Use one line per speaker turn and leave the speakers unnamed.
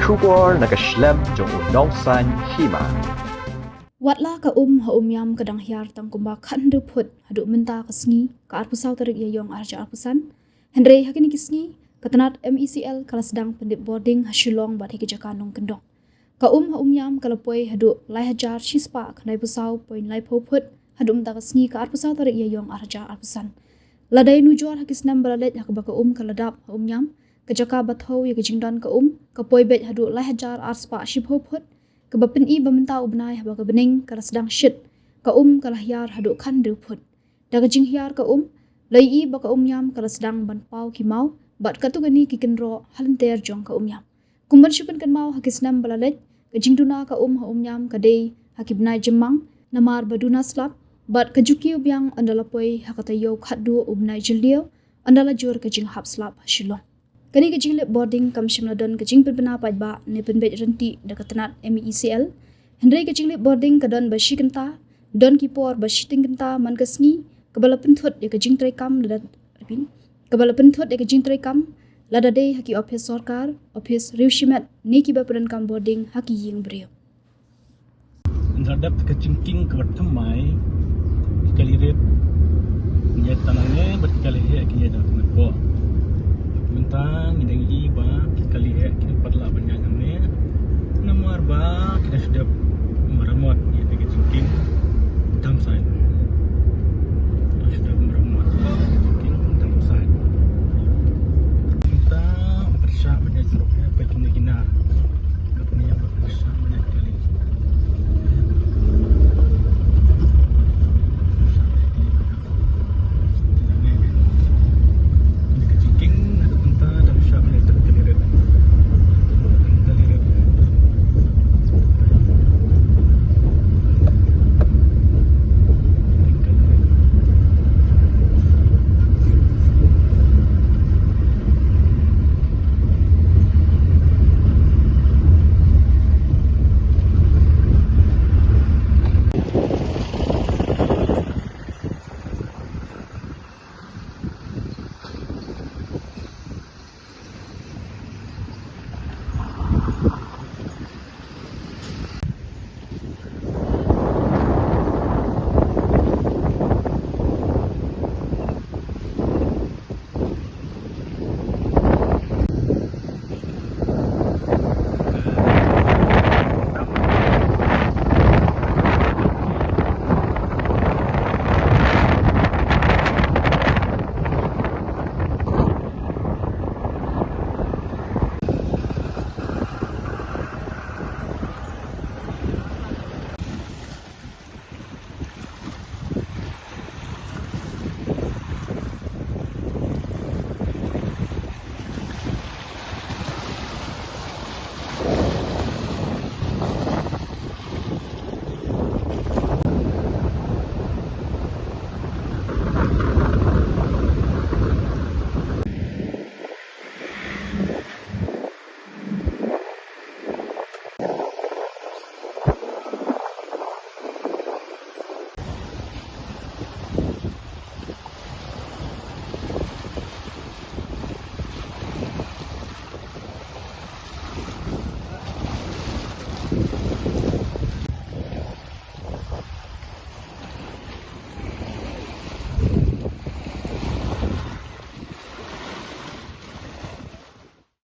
Shubor nakaslem jong unong san hima.
Watla ka ha yam kadang hiar tang kumba khandu phut hadu menta kasngi ka arpusaw tarik yayong arja arpusan Henry hakini kisngi katanat MECL kala sedang pendip boarding hasilong bat hiki jakanong kendong ka ha yam kalapoi hadu lai hajar shispa kanai pusaw point lai phoput hadu menta kasngi ka arpusaw tarik yayong arja arpusan ladai nujor hakisnam balalet hakabaka kaladap ha yam kajaka batho ya kajingdan ka kapoi bet hadu lai hajar arspa shiphoput Kebapin i bamenta ubnai haba ka bening kala sedang shit ka kala hiar hadu khandu phut daga jing hiar ka lai i baka yam kala sedang ban pau ki mau bat katu gani ki kenro halanter jong ka yam kumban shipan kan mau hakisnam balalet ka jingduna ka ha yam ka dei hakibnai jemang namar baduna slap bat ka juki ubyang andala poi hakata yo khaddu ubnai jildio andala jor ka jing hap slap shilong Kani kajing lip boarding kam shimla don kajing penbena pajba ne penbet renti dekat tenat MECL. Henry kajing lip boarding kadon bashi kenta don kipor bashi ting kenta man kasngi kabala penthut ya kajing trai kam lada kabala penthut ya kajing trai kam lada dei haki office sarkar office riushimat ne kiba peran kam boarding haki ying brio.
Terhadap kecingking kebertemai kali rep nyat tanangnya berkali he kinya dah kenapa mentang ngidang iba kali he kita perla banyangannya nomor ba kita sudah meramot ya kecingking damsai sudah meramot kecingking damsai kita bersah banyak suruknya baik kena kena apa punya bersah banyak kali